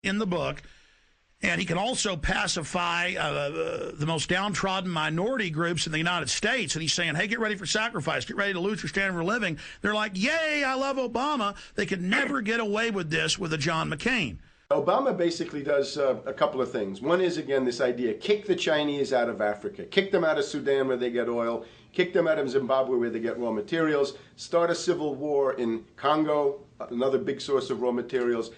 in the book. And he can also pacify the most downtrodden minority groups in the United States. And he's saying, hey, get ready for sacrifice. Get ready to lose your standard of living. They're like, yay, I love Obama. They could never get away with this with a John McCain. Obama basically does a couple of things. One is, again, this idea, kick the Chinese out of Africa. Kick them out of Sudan where they get oil. Kick them out of Zimbabwe where they get raw materials. Start a civil war in Congo, another big source of raw materials.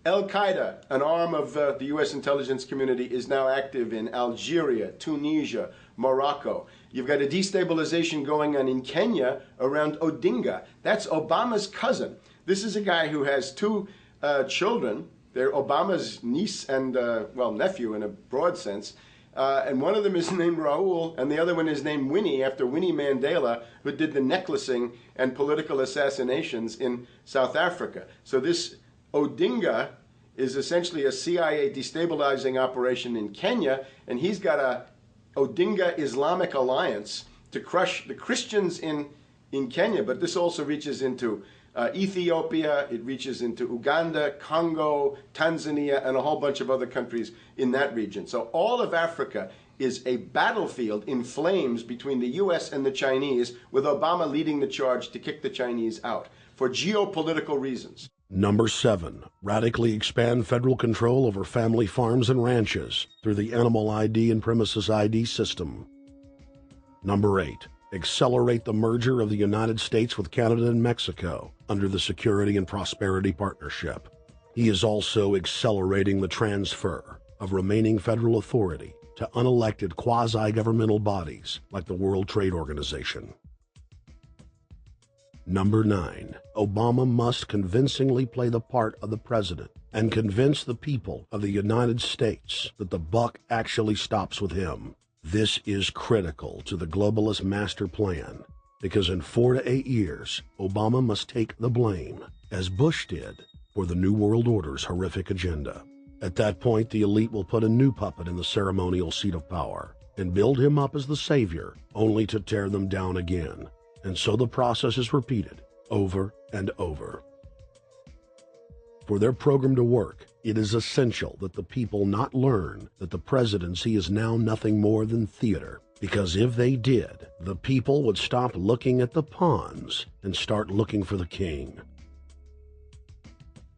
Al-Qaeda, an arm of the U.S. intelligence community, is now active in Algeria, Tunisia, Morocco. You've got a destabilization going on in Kenya around Odinga. That's Obama's cousin. This is a guy who has two children. They're Obama's niece and, well, nephew in a broad sense. And one of them is named Raul, and the other one is named Winnie, after Winnie Mandela, who did the necklacing and political assassinations in South Africa. So this Odinga is essentially a CIA destabilizing operation in Kenya, and he's got a Odinga Islamic Alliance to crush the Christians in Kenya, but this also reaches into Ethiopia, it reaches into Uganda, Congo, Tanzania, and a whole bunch of other countries in that region. So all of Africa is a battlefield in flames between the U.S. and the Chinese, with Obama leading the charge to kick the Chinese out for geopolitical reasons. Number 7, radically expand federal control over family farms and ranches through the Animal ID and Premises ID system. Number 8, accelerate the merger of the United States with Canada and Mexico under the Security and Prosperity Partnership. He is also accelerating the transfer of remaining federal authority to unelected quasi-governmental bodies like the World Trade Organization. Number 9, Obama must convincingly play the part of the president and convince the people of the United States that the buck actually stops with him. This is critical to the globalist master plan, because in 4 to 8 years, Obama must take the blame, as Bush did, for the New World Order's horrific agenda. At that point, the elite will put a new puppet in the ceremonial seat of power and build him up as the savior, only to tear them down again. And so the process is repeated over and over. For their program to work, it is essential that the people not learn that the presidency is now nothing more than theater, because if they did, the people would stop looking at the pawns and start looking for the king.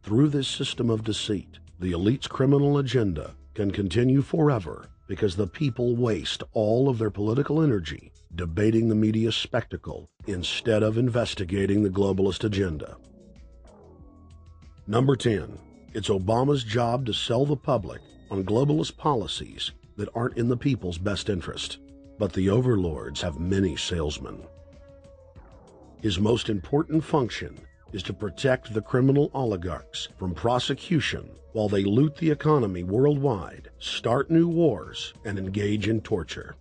Through this system of deceit, the elite's criminal agenda can continue forever, because the people waste all of their political energy debating the media spectacle instead of investigating the globalist agenda. Number 10, it's Obama's job to sell the public on globalist policies that aren't in the people's best interest. But the overlords have many salesmen. His most important function is to protect the criminal oligarchs from prosecution while they loot the economy worldwide, start new wars, and engage in torture.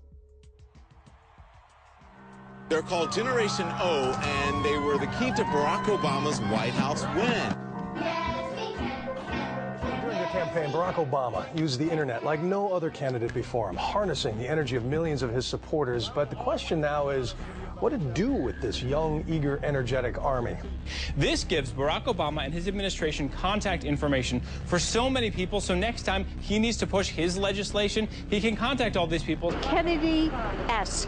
They're called Generation O, and they were the key to Barack Obama's White House win. During the campaign, Barack Obama used the internet like no other candidate before him, harnessing the energy of millions of his supporters. But the question now is, what to do with this young, eager, energetic army? This gives Barack Obama and his administration contact information for so many people, so next time he needs to push his legislation, he can contact all these people. Kennedy-esque.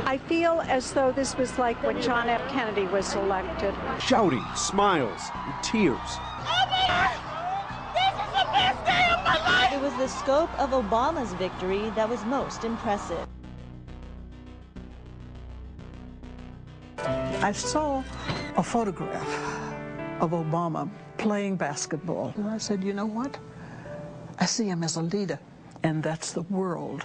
I feel as though this was like when John F. Kennedy was elected. Shouting, smiles, and tears. This is the best day of my life! It was the scope of Obama's victory that was most impressive. I saw a photograph of Obama playing basketball, and I said, you know what? I see him as a leader, and that's the world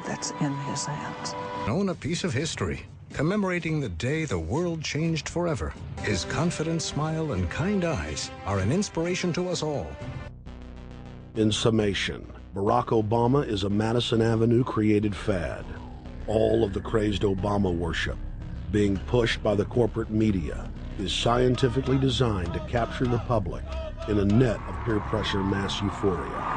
that's in his hands. Own a piece of history, commemorating the day the world changed forever. His confident smile and kind eyes are an inspiration to us all. In summation, Barack Obama is a Madison Avenue created fad. All of the crazed Obama worship, being pushed by the corporate media, is scientifically designed to capture the public in a net of peer pressure mass euphoria.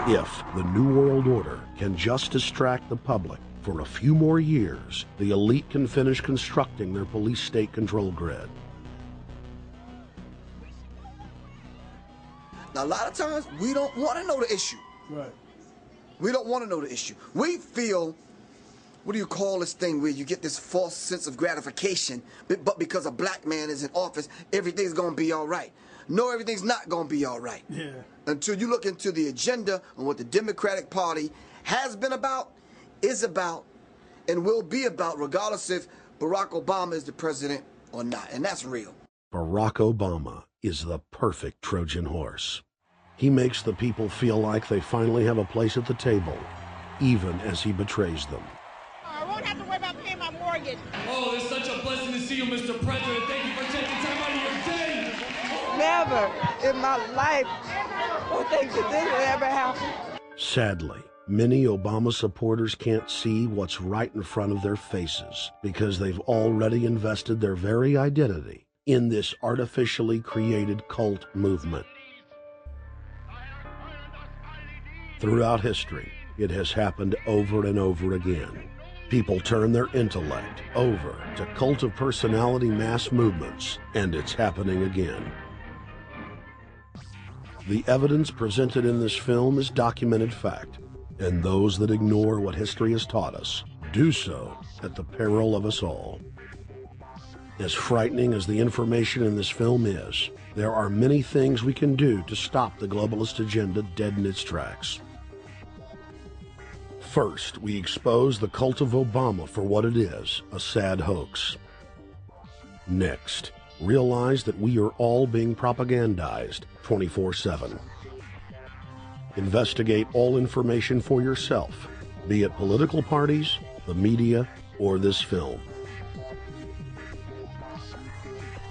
If the New World Order can just distract the public for a few more years, the elite can finish constructing their police state control grid. Now, a lot of times, we don't want to know the issue. Right. We don't want to know the issue. We feel, what do you call this thing where you get this false sense of gratification, but because a black man is in office, everything's going to be all right. No, everything's not going to be all right. Yeah. Until you look into the agenda on what the Democratic Party has been about, is about, and will be about, regardless if Barack Obama is the president or not. And that's real. Barack Obama is the perfect Trojan horse. He makes the people feel like they finally have a place at the table, even as he betrays them. I won't have to worry about paying my mortgage. Oh, it's such a blessing to see you, Mr. President. Thank you for taking time out of your day. Never in my life would think that this would ever happen. Sadly, many Obama supporters can't see what's right in front of their faces because they've already invested their very identity in this artificially created cult movement. Throughout history, it has happened over and over again. People turn their intellect over to cult of personality mass movements, and it's happening again. The evidence presented in this film is documented fact, and those that ignore what history has taught us do so at the peril of us all. As frightening as the information in this film is, there are many things we can do to stop the globalist agenda dead in its tracks. First, we expose the cult of Obama for what it is, a sad hoax. Next, realize that we are all being propagandized 24/7. Investigate all information for yourself, be it political parties, the media, or this film.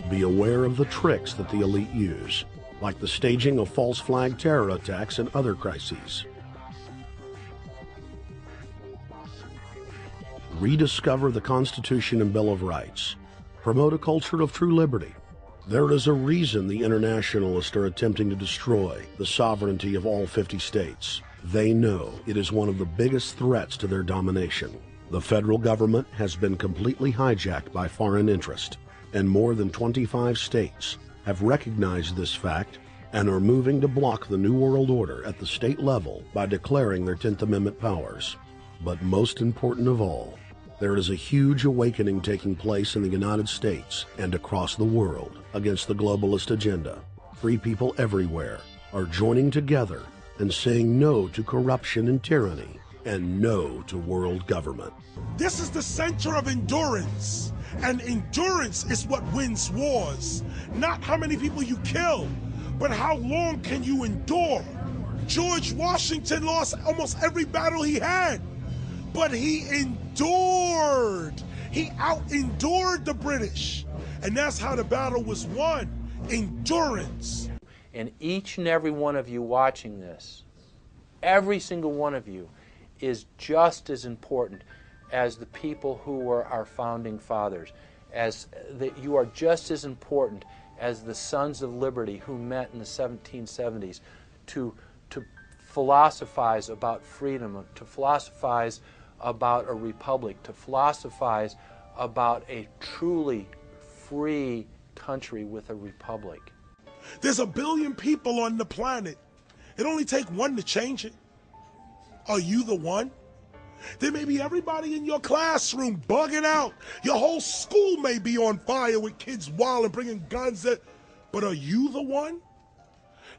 Be aware of the tricks that the elite use, like the staging of false flag terror attacks and other crises. Rediscover the Constitution and Bill of Rights. Promote a culture of true liberty. There is a reason the internationalists are attempting to destroy the sovereignty of all 50 states. They know it is one of the biggest threats to their domination. The federal government has been completely hijacked by foreign interest, and more than 25 states have recognized this fact and are moving to block the New World Order at the state level by declaring their 10th Amendment powers. But most important of all, there is a huge awakening taking place in the United States and across the world against the globalist agenda. Free people everywhere are joining together and saying no to corruption and tyranny and no to world government. This is the center of endurance, and endurance is what wins wars. Not how many people you kill, but how long can you endure. George Washington lost almost every battle he had, but he endured. He out-endured the British, and that's how the battle was won. Endurance. And each and every one of you watching this, every single one of you, is just as important as the people who were our founding fathers, as that you are just as important as the Sons of Liberty who met in the 1770s to philosophize about freedom, to philosophize about a republic, to philosophize about a truly free country with a republic. There's 1 billion people on the planet. It only takes one to change it. Are you the one? There may be everybody in your classroom bugging out. Your whole school may be on fire with kids wild and bringing guns. But are you the one?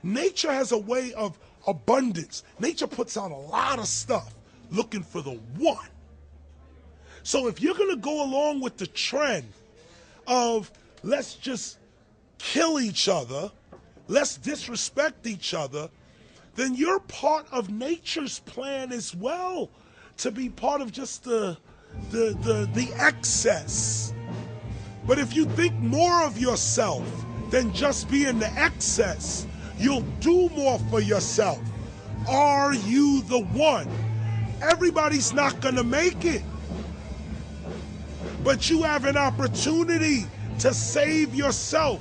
Nature has a way of abundance. Nature puts out a lot of stuff looking for the one. So if you're going to go along with the trend of let's just kill each other, let's disrespect each other, then you're part of nature's plan as well, to be part of just the excess. But if you think more of yourself than just being the excess, you'll do more for yourself. Are you the one? Everybody's not gonna make it, but you have an opportunity to save yourself.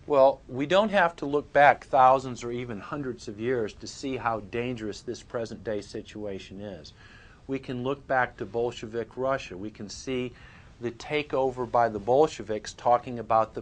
Well, we don't have to look back thousands or even hundreds of years to see how dangerous this present-day situation is. We can look back to Bolshevik Russia. We can see the takeover by the Bolsheviks talking about the